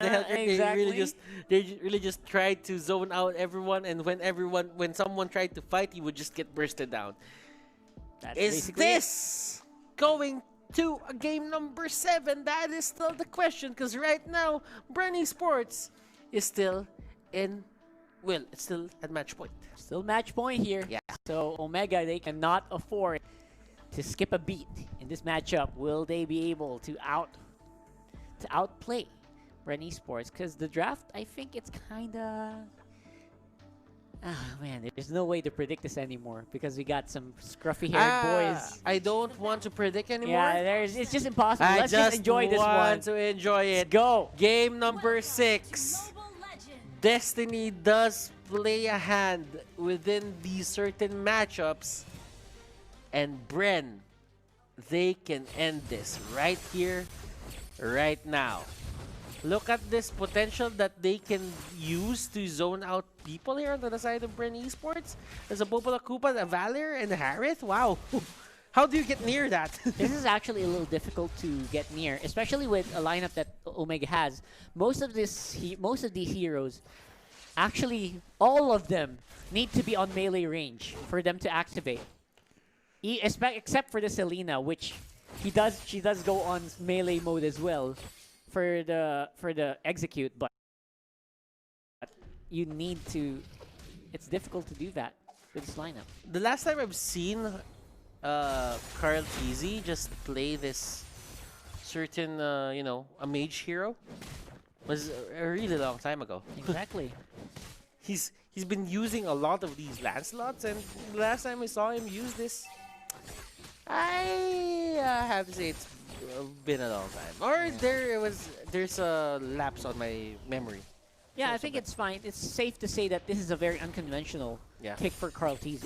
Exactly. They really just tried to zone out everyone, and when someone tried to fight, he would just get bursted down. That's Is basically it. this going to a game number 7? That is still the question, because right now, Bren Sports is still in, well, it's still at match point. Still match point here. Yeah. So Omega, they cannot afford to skip a beat in this matchup. Will they be able to outplay Bren Esports? Because the draft, I think it's kind of... Ah, man, there's no way to predict this anymore because we got some scruffy-haired boys. I don't want to predict anymore. Yeah, it's just impossible. I Let's just enjoy this one. want to enjoy it. Let's go. Game number 6. Destiny does play a hand within these certain matchups, and Bren, they can end this right here, right now. Look at this potential that they can use to zone out people here on the side of Bren Esports. There's a Popola Koopa, a Valir, and a Harith. Wow. How do you get near that? This is actually a little difficult to get near, especially with a lineup that Omega has. Most of these heroes, actually, all of them need to be on melee range for them to activate. Except for the Selena, which she does go on melee mode as well for the execute, but you need to. It's difficult to do that with this lineup. The last time I've seen Carl TZ just play this certain, a mage hero was a really long time ago. Exactly. He's been using a lot of these Lancelots, and the last time I saw him use this, I have to say it's been a long time. Or there's a lapse on my memory. Yeah, I think it's fine. It's safe to say that this is a very unconventional pick for Carl TZ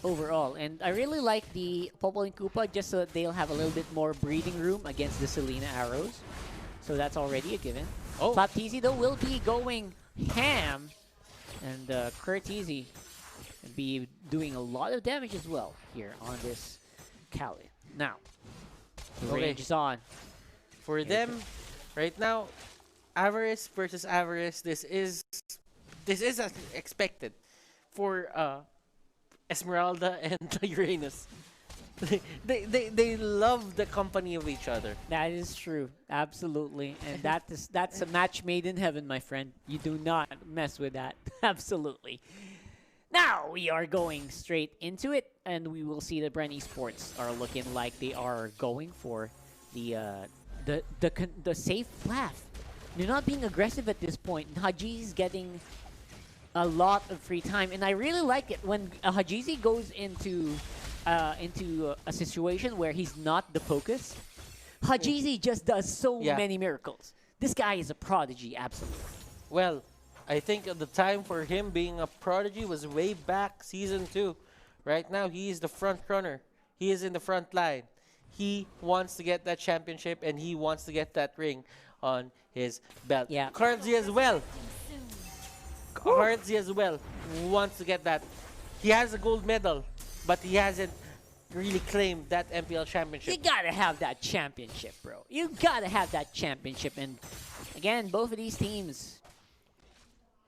overall. And I really like the Popol and Koopa just so that they'll have a little bit more breathing room against the Selena arrows. So that's already a given. Oh. Flap TZ, though, will be going ham. And Kurt TZ will be doing a lot of damage as well here on this Kali. Now, the range is on. For them, right now, Avarice versus Avarice, this is as expected for Esmeralda and Uranus. they love the company of each other. That is true, absolutely, and that's a match made in heaven, my friend. You do not mess with that, absolutely. Now we are going straight into it, and we will see that Bren Esports are looking like they are going for the safe path. They're not being aggressive at this point. Haji's getting a lot of free time, and I really like it when Hajizi goes into a situation where he's not the focus. Hajizi just does so many miracles. This guy is a prodigy, absolutely. Well, I think the time for him being a prodigy was way back season 2. Right now, he is the front runner. He is in the front line. He wants to get that championship, and he wants to get that ring on his belt. Yeah. Cardzi as well. Cardzi as well wants to get that. He has a gold medal, but he hasn't really claimed that MPL championship. You gotta have that championship, bro. You gotta have that championship. And again, both of these teams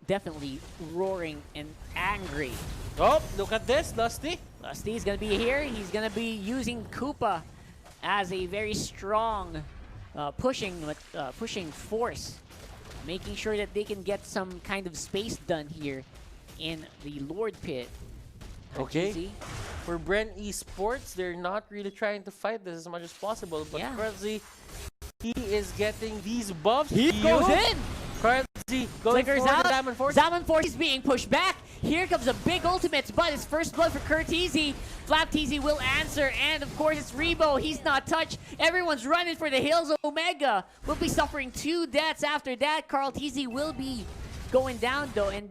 definitely roaring and angry. Oh, look at this, Lusty. Lusty's gonna be here. He's gonna be using Koopa as a very strong pushing force, making sure that they can get some kind of space done here in the Lord Pit. Okay. For Bren Esports, they're not really trying to fight this as much as possible, but Cardzi, he is getting these buffs. He goes in! Cardzi going for out. the Diamond Force. Diamond Force is being pushed back. Here comes a big ultimate, but it's first blood for Kurt TZ. Flap TZ will answer, and of course it's Rebo. He's not touched. Everyone's running for the hills. Omega will be suffering 2 deaths after that. Carl TZ will be going down though, and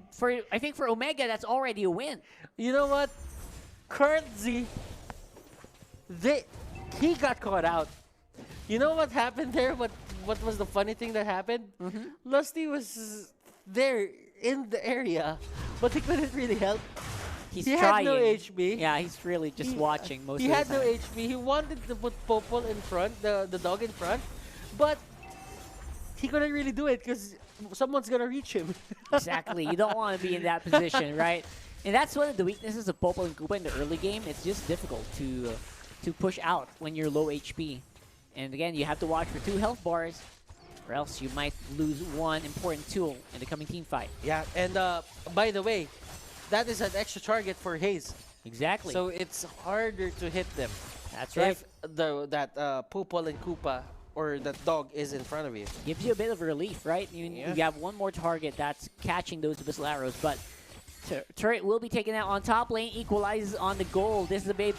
I think for Omega that's already a win. You know what? Cardzi, he got caught out. You know what happened there? What was the funny thing that happened? Lusty was there in the area, but he couldn't really help. He had no HP. Yeah, he's really just watching most of the time. He had no HP. He wanted to put Popol in front, the dog in front, but he couldn't really do it because someone's gonna reach him. Exactly. You don't want to be in that position, right? And that's one of the weaknesses of Popol and Koopa in the early game. It's just difficult to push out when you're low HP. And again, you have to watch for 2 health bars, or else you might lose one important tool in the coming team fight. Yeah, and by the way, that is an extra target for Haze. Exactly. So it's harder to hit them. That's right. If that Popol and Koopa or that dog is in front of you. Gives you a bit of relief, right? You have one more target that's catching those missile arrows, but turret will be taken out on top lane, equalizes on the goal. This is a big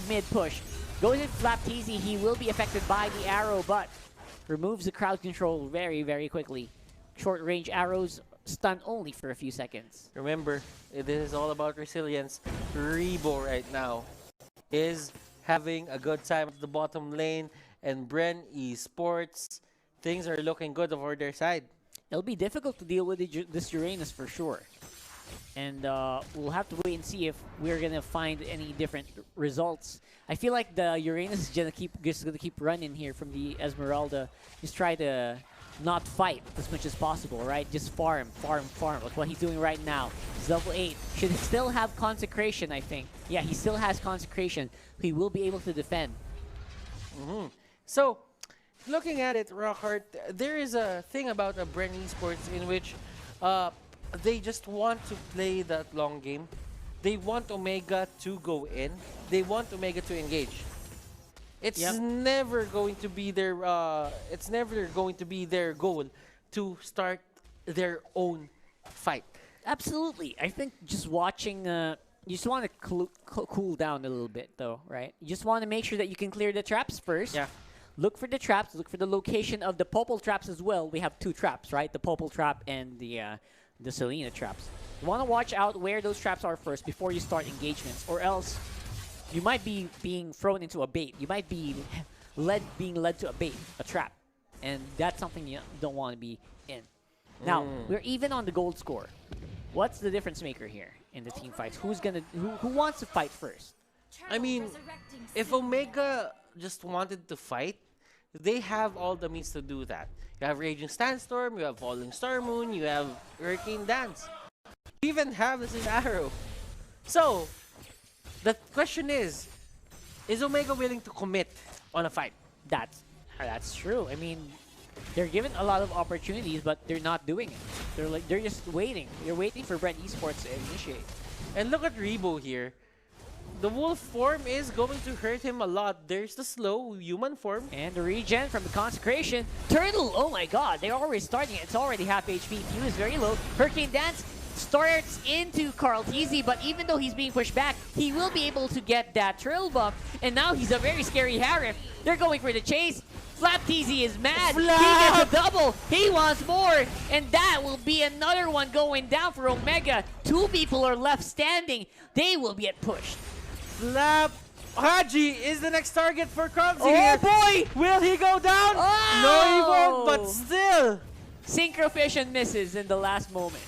mid push. Goes in Flap Teasy, he will be affected by the arrow, but removes the crowd control very, very quickly. Short range arrows stun only for a few seconds. Remember, this is all about resilience. Rebo right now is having a good time at the bottom lane, and Bren Esports, things are looking good over their side. It'll be difficult to deal with this Uranus for sure. And we'll have to wait and see if we're gonna find any different results. I feel like the Uranus is gonna keep running here from the Esmeralda. Just try to not fight as much as possible, right? Just farm. Like what he's doing right now. He's level 8. Should still have Consecration, I think. Yeah, he still has Consecration. He will be able to defend. So, looking at it, Rockhart, there is a thing about a Bren Esports in which they just want to play that long game. They want Omega to go in. They want Omega to engage. It's never going to be their goal to start their own fight. Absolutely. I think just watching, you just want to cool down a little bit, though, right? You just want to make sure that you can clear the traps first. Yeah. Look for the traps. Look for the location of the Popol traps as well. We have 2 traps, right? The Popol trap and the Selena traps. You want to watch out where those traps are first before you start engagements, or else you might be being thrown into a bait. You might be being led to a bait, a trap, and that's something you don't want to be in. Now, we're even on the gold score. What's the difference maker here in the team fights? Who wants to fight first? I mean, if Omega just wanted to fight, they have all the means to do that. You have Raging Sandstorm, you have Falling Star Moon, you have Hurricane Dance. You even have this arrow. So, the question is Omega willing to commit on a fight? That's true. I mean, they're given a lot of opportunities, but they're not doing it. They're just waiting. They're waiting for Bren Esports to initiate. And look at Rebo here. The wolf form is going to hurt him a lot. There's the slow human form. And the regen from the Consecration. Turtle, oh my god, they're already starting it. It's already half HP. Few is very low. Hurricane Dance starts into Carl Teasy, but even though he's being pushed back, he will be able to get that Trill buff. And now he's a very scary Harif. They're going for the chase. Flap Teasy is mad. Flap! He gets a double. He wants more. And that will be another one going down for Omega. 2 people are left standing. They will get pushed. Flap Haji is the next target for Crumbsy. Oh boy! Will he go down? Oh! No, he won't, but still. Synchrovision misses in the last moment.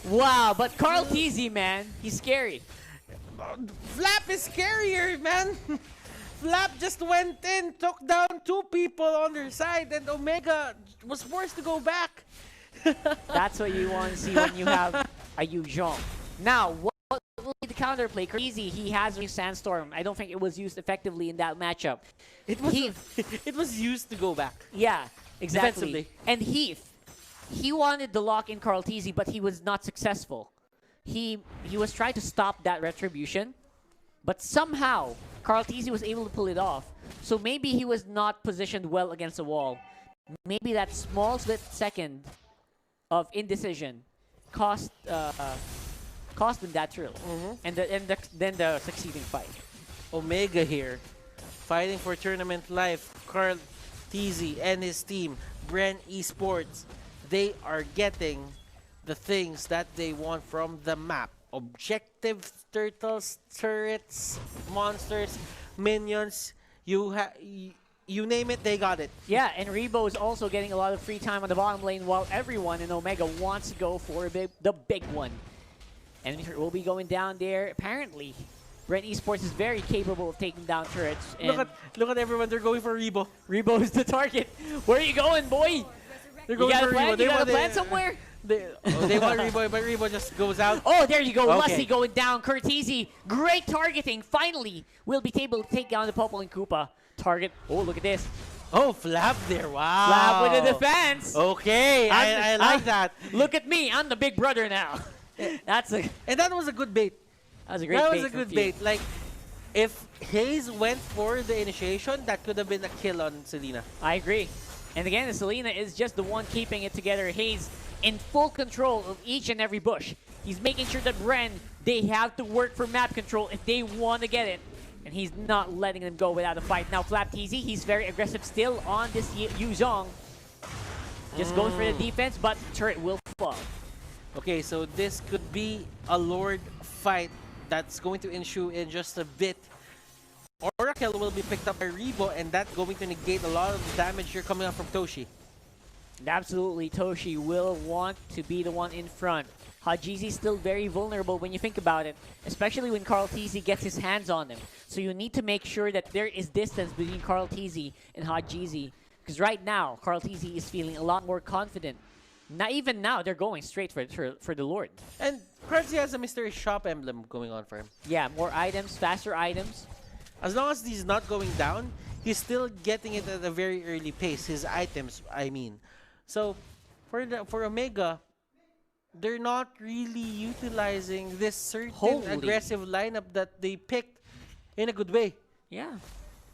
Wow, but Carl Teasy, man, he's scary. Flap is scarier, man. Flap just went in, took down 2 people on their side, and Omega was forced to go back. That's what you want to see when you have a Yu Zhong. Now, what will be the counterplay? Easy, he has a Sandstorm. I don't think it was used effectively in that matchup. It was used to go back. Yeah, exactly. Defensively. And he wanted the lock in Carl Teasy, but he was not successful. He was trying to stop that retribution, but somehow Carl Teasy was able to pull it off. So maybe he was not positioned well against the wall. Maybe that small split second of indecision cost him that Trill, and then the succeeding fight. Omega here, fighting for tournament life. Carl Teasy and his team, Bren Esports, they are getting the things that they want from the map. Objectives, turtles, turrets, monsters, minions, you name it, they got it. Yeah, and Rebo is also getting a lot of free time on the bottom lane while everyone in Omega wants to go for the big one. And we'll be going down there. Apparently, Bren Esports is very capable of taking down turrets. And Look at everyone, they're going for Rebo. Rebo is the target. Where are you going, boy? They're You going got a for plan? Rebo. You They got a want plan somewhere? They want Rebo, but Rebo just goes out. Oh, there you go. Okay. Lusty going down. Cortese, great targeting. Finally, will be able to take down the Popple and Koopa. Target. Oh, look at this. Oh, Flap there. Wow. Flap with the defense. Okay, I like that. Look at me. I'm the big brother now. That's a And that was a good bait. that was a great That bait was a from good Few. bait. Like, if Hayes went for the initiation, that could have been a kill on Selena. I agree. And again, Selena is just the one keeping it together. Hayes in full control of each and every bush. He's making sure that Bren, they have to work for map control if they want to get it. And he's not letting them go without a fight. Now Flap TZ, he's very aggressive still on this Yuzong. Just going for the defense, but turret will fall. Okay, so this could be a Lord fight that's going to ensue in just a bit. Oracle will be picked up by Rebo, and that's going to negate a lot of the damage here coming up from Toshi. Absolutely, Toshi will want to be the one in front. Hajizi still very vulnerable when you think about it, especially when Carl TZ gets his hands on him. So you need to make sure that there is distance between Carl TZ and Hajizi. Because right now, Carl TZ is feeling a lot more confident. Not even now, they're going straight for the Lord. And Kratzy has a mystery shop emblem going on for him. Yeah, more items, faster items. As long as he's not going down, he's still getting it at a very early pace. His items, I mean. So for Omega, they're not really utilizing this certain aggressive lineup that they picked in a good way. Yeah.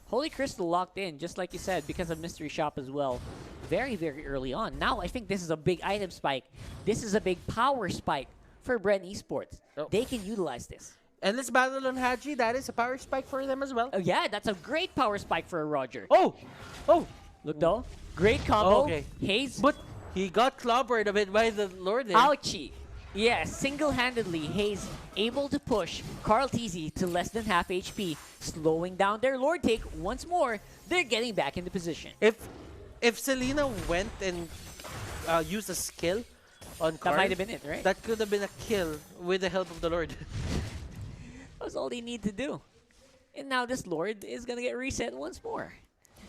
Holy Crystal locked in, just like you said, because of Mystery Shop as well. Very, very early on. Now, I think this is a big item spike. This is a big power spike for Bren Esports. Oh. They can utilize this. Endless Battle on Haji, that is a power spike for them as well. Oh, yeah, that's a great power spike for a Roger. Oh! Oh! Look though. Great combo. Okay. Hayes. But he got clobbered a bit by the Lord there. Ouchie. Yeah, single-handedly, Hayes able to push Carl TZ to less than half HP, slowing down their Lord take once more. They're getting back into position. If Selena went and used a skill on Carl, That might have been it, right? that could have been a kill with the help of the Lord. That's all they need to do. And now this Lord is going to get reset once more.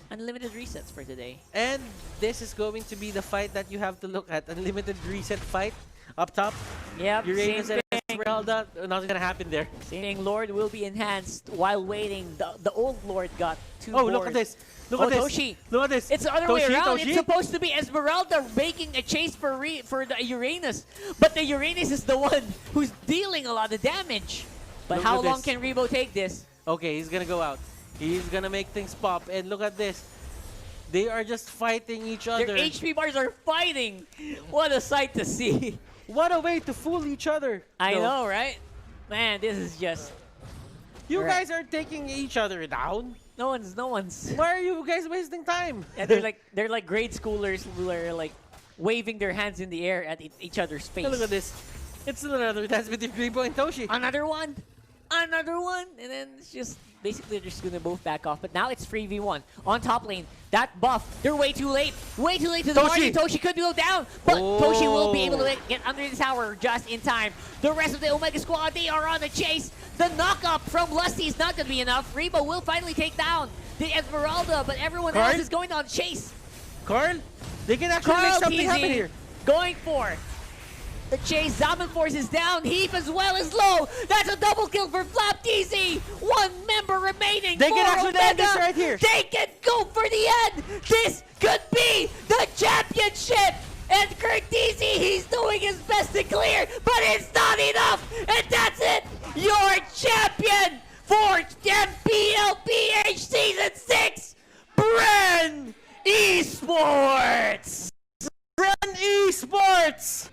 Unlimited resets for today. And this is going to be the fight that you have to look at. Unlimited reset fight up top. Yep, Uranus same and thing. Esmeralda. Nothing gonna happen there. Same thing, Lord will be enhanced while waiting. The old Lord got two Oh, boards. look at this. Look Oh, at this. Toshi. Look at this. It's the other way Toshi, around. Toshi. It's supposed to be Esmeralda making a chase for the Uranus. But the Uranus is the one who's dealing a lot of damage. But Look how at long this. can Rebo take this? Okay, he's gonna go out. He's gonna make things pop. And look at this. They are just fighting each other. Their HP bars are fighting. What a sight to see. What a way to fool each other. I No. know, right? Man, this is just... You Right. guys are taking each other down. No one's... Why are you guys wasting time? Yeah, they're like grade schoolers who are like waving their hands in the air at each other's face. Look at this. It's still another dance between Rebo and Toshi. Another one, and then it's just basically they're just gonna both back off. But now it's 3v1 on top lane. That buff, they're way too late to the party. Toshi could go down, but Toshi will be able to get under the tower just in time. The rest of the Omega squad, they are on the chase. The knock-up from Lusty is not gonna be enough. Rebo will finally take down the Esmeralda, but everyone Carl? else is going on chase. Carl, they can actually make Carl something happen TZ here. going for the chase. Zaman Force is down. Heap as well is low. That's a double kill for Flap TZ. One member remaining. They can for actually Omega. end this right here. They can go for the end. This could be the championship. And Kurt TZ, he's doing his best to clear, but it's not enough. And that's it. Your champion for MPLPH Season 6, Bren Esports. Bren Esports!